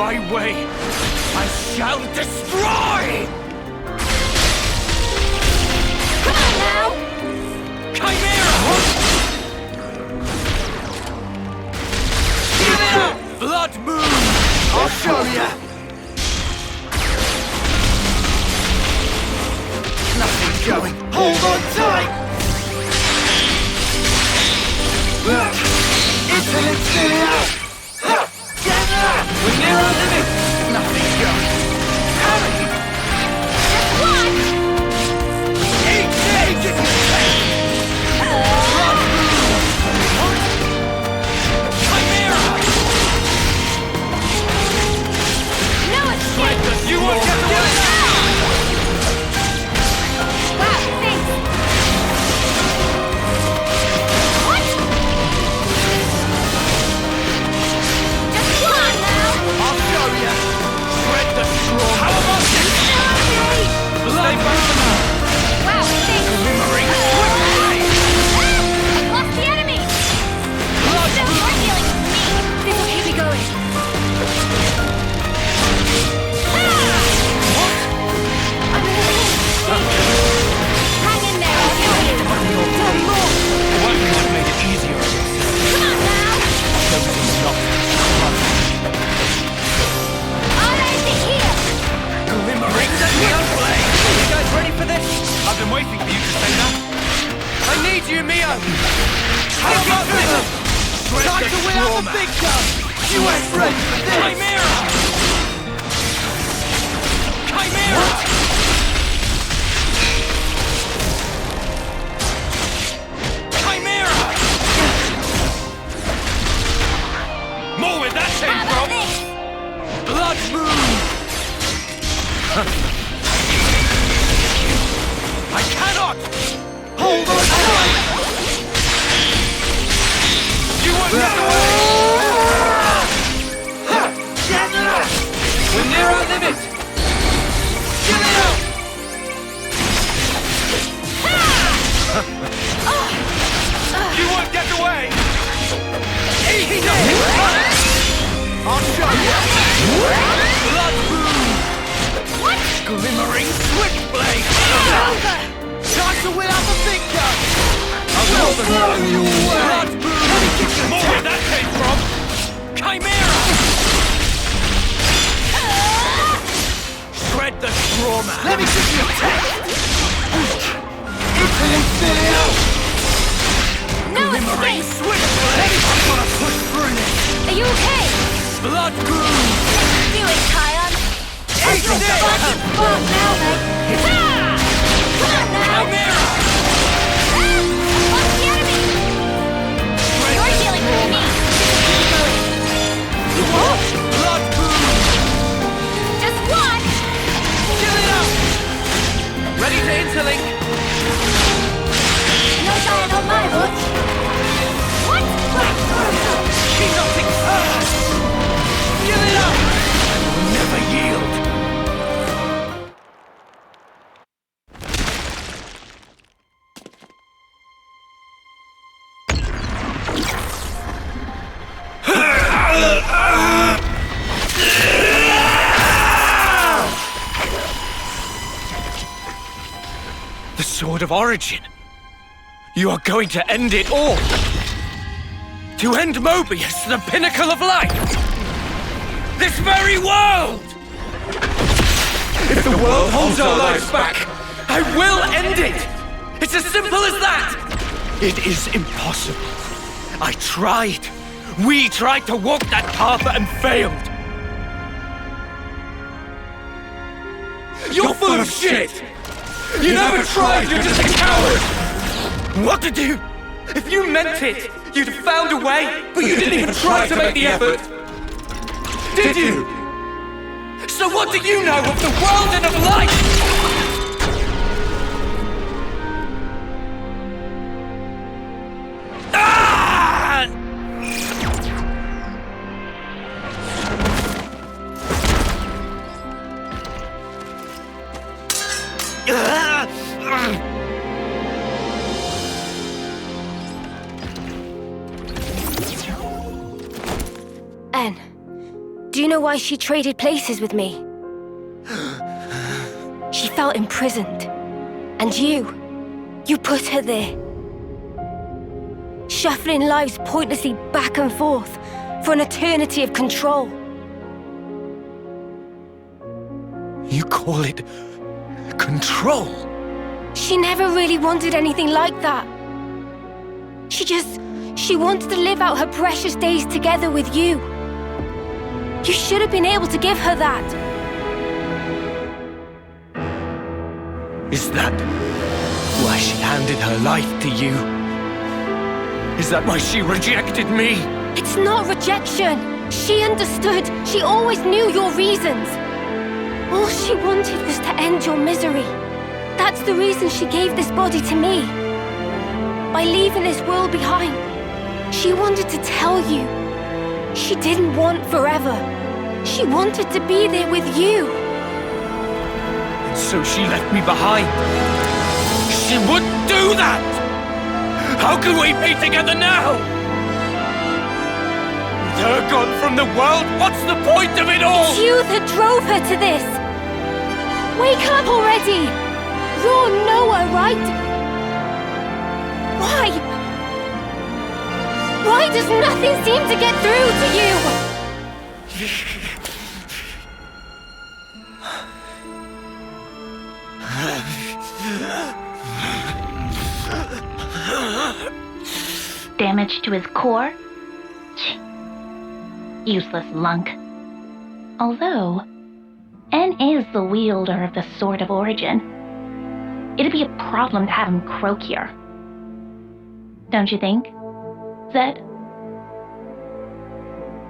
my way, I shall destroy! Come on now! Chimera! Give it up! Blood moon! I'll show ya! Nothing's going. Hold on tight! Intelligence! We're near our limit! Nothing's going. Hurry! Just watch! Eat this! Chimera! No escape! You won't get away! Wow, thanks! What? Just come on now! I'll show ya! Shred the straw! How about this? Okay! Blood moon! Wow, thanks! Glimmering swiftly! I've lost the enemy! Blood So moon! you're dealing with me! This will keep me going! I'm in a little shaky. Hang in there, I'll show you! Tell me more! One would have made it easier. Come on now! Something's not. I'll end it here! Glimmering swiftly! You guys ready for this? I've been waiting for you to say that. I need you, Mio! How about this? Time to win out the big gun! You ain't ready for this! Chimera! Chimera! Chimera! More where that came How about from! this? Blood moon! I cannot! Hold on tight! You won't get away! We're near our limit! Get it out! You won't get away! Eat it! I'll show you! Blood moon! What? Glimmering switchblade! Over! Time to win out the big gun! I will blow you away! Blood moon! More where that came from! Chimera! Shred the straw man! Let me give you a test! Infinite video! No Glimmering escape! switchblade! I'm gonna push through this! Are you okay? Blood moon! Do it, Kion! Eat You're this! fucking fucked now, mate! Ha! Come on now! Chimera! What's the enemy? You're dealing with me! You won't? Blood moon! Just watch! Give it up! Ready to interlink? No dying on my watch! What? Keep nothing first! Give it up! I will never yield! The Sword of Origin! You are going to end it all! To end Mobius, the pinnacle of life! This very world! If the world holds our lives back, I will end it! It's as simple as that! It is impossible. I tried. We tried to walk that path and failed. You're full of shit! You never tried, you're just a coward! What did you? If you meant it, you'd have found a way, but you didn't even try to make the effort. Did you? So what do you know of the world and of life? Ah! Do you know why she traded places with me? She felt imprisoned. And you put her there. Shuffling lives pointlessly back and forth for an eternity of control. You call it control? She never really wanted anything like that. She wanted to live out her precious days together with you. You should have been able to give her that. Is that why she handed her life to you? Is that why she rejected me? It's not rejection. She understood. She always knew your reasons. All she wanted was to end your misery. That's the reason she gave this body to me. By leaving this world behind, she wanted to tell you she didn't want forever. She wanted to be there with you. So she left me behind. She wouldn't do that! How can we be together now? With her gone from the world, what's the point of it all? It's you that drove her to this. Wake up already! You're Noah, right? Why? Why does nothing seem to get through to you? Damage to his core? Useless lunk. Although, N is the wielder of the Sword of Origin. It'd be a problem to have him croak here. Don't you think, Zed?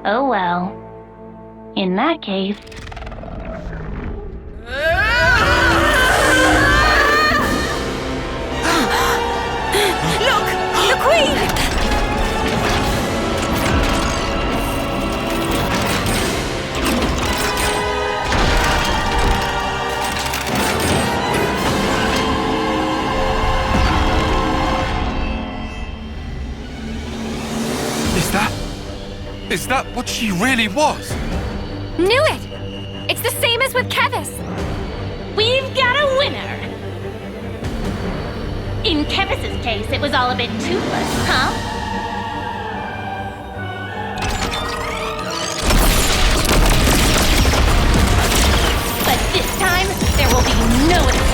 Oh well. In that case... Look! The Queen! Is that what she really was? Knew it! It's the same as with Kevis. We've got a winner! In Kevis's case, it was all a bit toothless, huh? But this time, there will be no escape.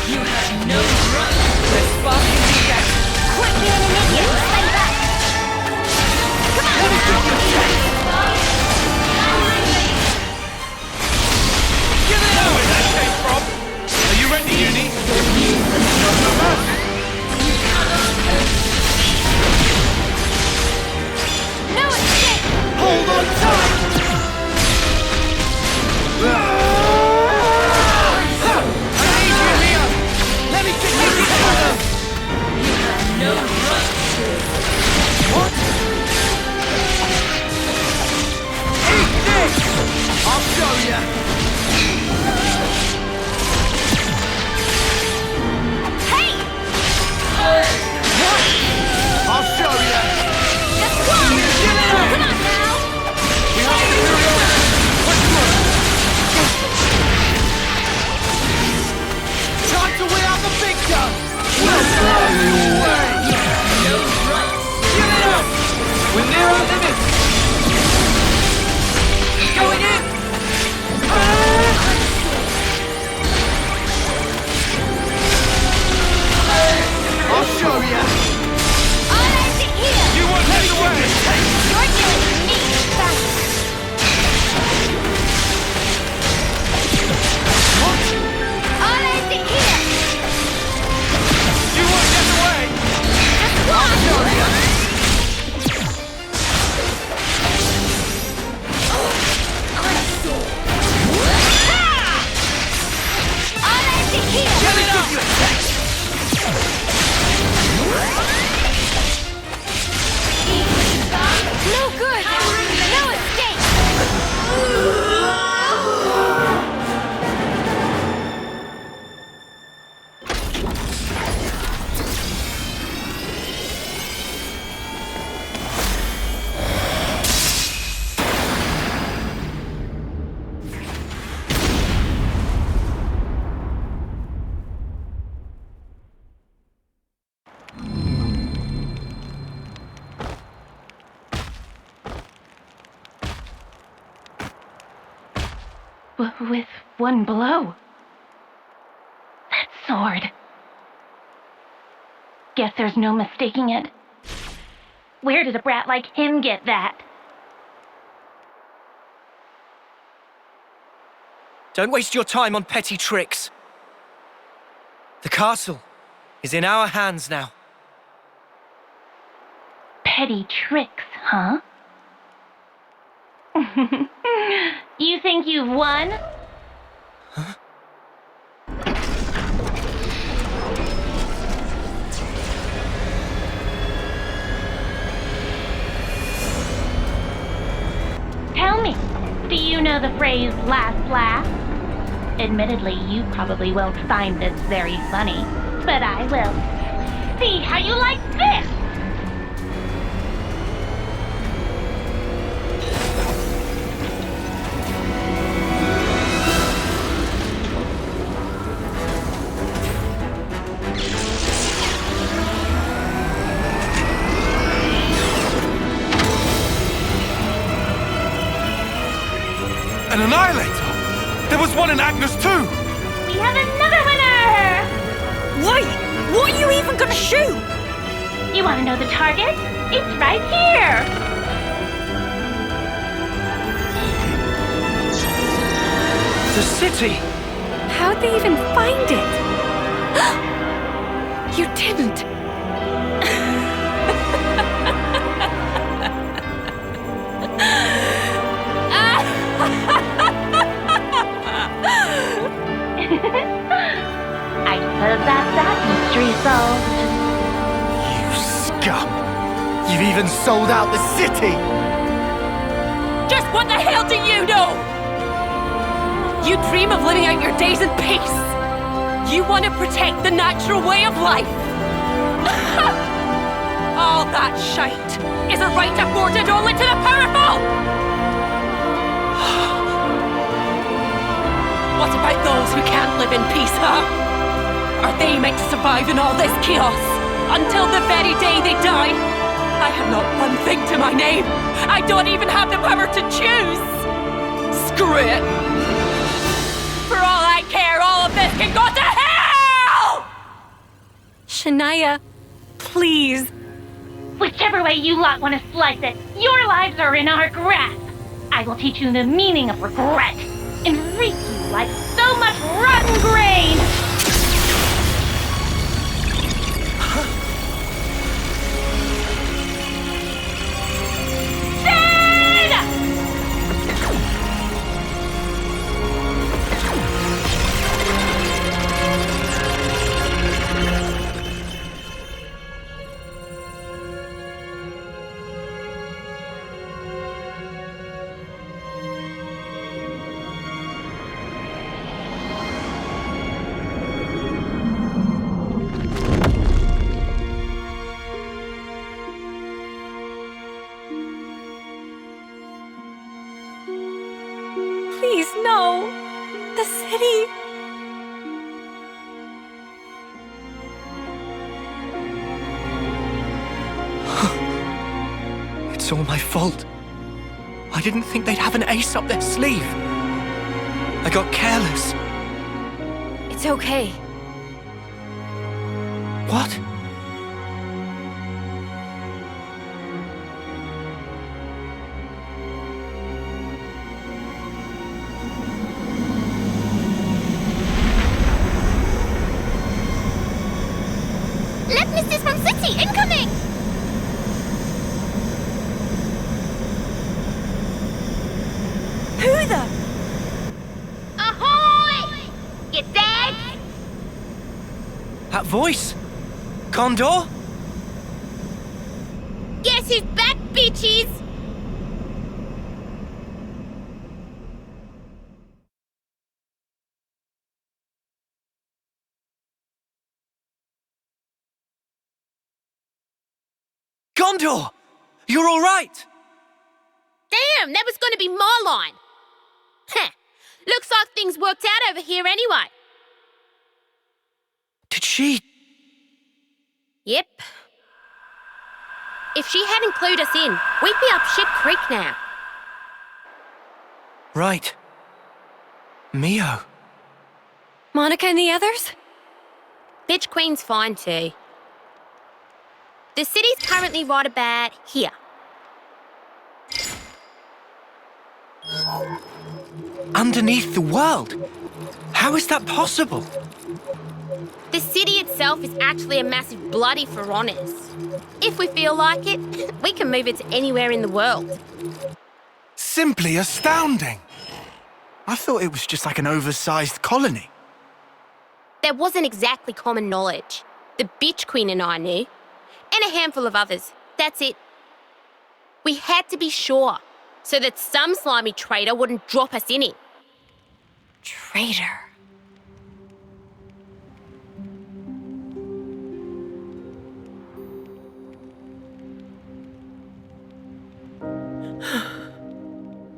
You have no right. The spark is yet. Quit being an idiot. Stay back. Come on. Let me get your chance. Give it up! Where that came from? Are you ready, Uni? No escape. Hold on tight! I need you here! Let me get you together! You have no right. What? Eat this! I'll show you! Hey! What? I'll show you! Just one. Get it up! Come on now. We have to hurry up! Let's go! Time to win out the big gun! We'll blow you away! No right. Get it up! We're near our limit! Going in! I'll show you! I'll end it here. You won't get away! You're killing me. Thanks. I'll end it here. You won't get away! Just one. Show you! I'll end it here. Get it up! No good. No escape. With one blow. That sword. Guess there's no mistaking it. Where did a brat like him get that? Don't waste your time on petty tricks. The castle is in our hands now. Petty tricks, huh? You think you've won? Tell me, do you know the phrase last laugh? Admittedly, you probably won't find this very funny, but I will. See how you like this! An annihilator! There was one in Agnes too! We have another winner! Wait, what are you even gonna shoot? You want to know the target? It's right here! The city! How'd they even find it? You didn't. I suppose that's that mystery solved. You scum! You've even sold out the city! Just what the hell do you know? You dream of living out your days in peace. You want to protect the natural way of life. All that shite is a right afforded only to the powerful. What about those who can't live in peace, huh? Are they meant to survive in all this chaos until the very day they die? I have not one thing to my name. I don't even have the power to choose. Screw it. For all I care, all of this can go to hell! Shania, please. Whichever way you lot want to slice it, your lives are in our grasp. I will teach you the meaning of regret and reap you like so much rotten grain. Please, no. The city. It's all my fault. I didn't think they'd have an ace up their sleeve. I got careless. It's okay. What? Left Misters from City, incoming! Who the? Ahoy! You dead? That voice? Condor? Guess who's back, bitches? Gondor! You're all right! Damn, that was gonna be my line. Heh, looks like things worked out over here anyway. Did she? Yep. If she hadn't clued us in, we'd be up Ship Creek now. Right. Mio. Monica and the others? Bitch Queen's fine too. The city's currently right about here. Underneath the world? How is that possible? The city itself is actually a massive bloody Pharaonis. If we feel like it, we can move it to anywhere in the world. Simply astounding. I thought it was just like an oversized colony. That wasn't exactly common knowledge. The Bitch Queen and I knew. And a handful of others. That's it. We had to be sure, so that some slimy traitor wouldn't drop us in it. Traitor.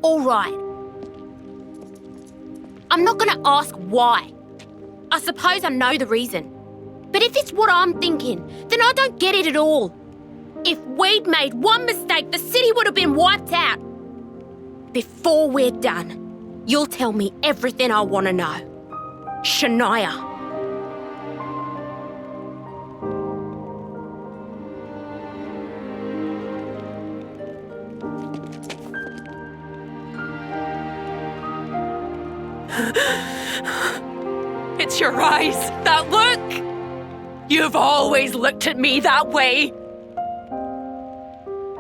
All right. I'm not gonna ask why. I suppose I know the reason. But if it's what I'm thinking, then I don't get it at all. If we'd made one mistake, the city would have been wiped out. Before we're done, you'll tell me everything I want to know. Shania. It's your eyes, that look! You've always looked at me that way.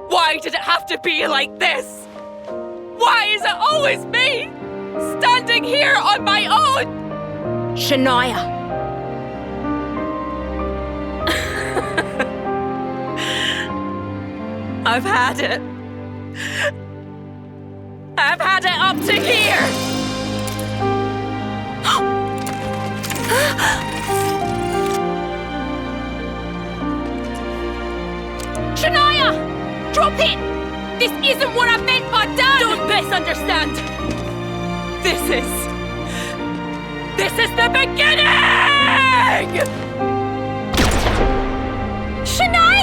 Why did it have to be like this? Why is it always me, standing here on my own? Shania. I've had it. I've had it up to here. Shania! Drop it! This isn't what I meant by done! Don't misunderstand. This is the beginning! Shania!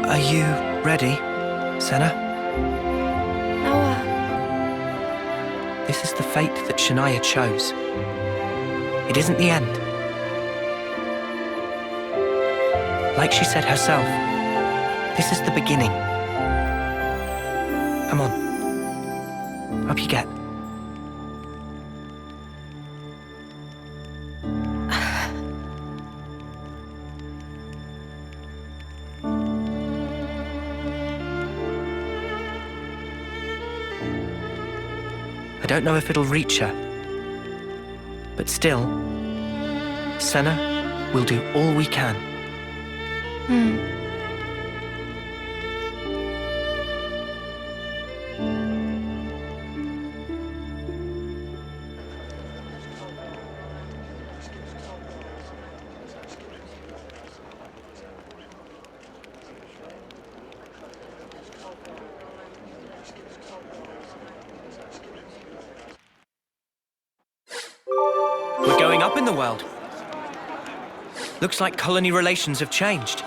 Are you ready, Senna? Noah, This is the fate that Shania chose. It isn't the end. Like she said herself, this is the beginning. Come on. Up you get. I don't know if it'll reach her. But still, Senna will do all we can. We're going up in the world. Looks like colony relations have changed.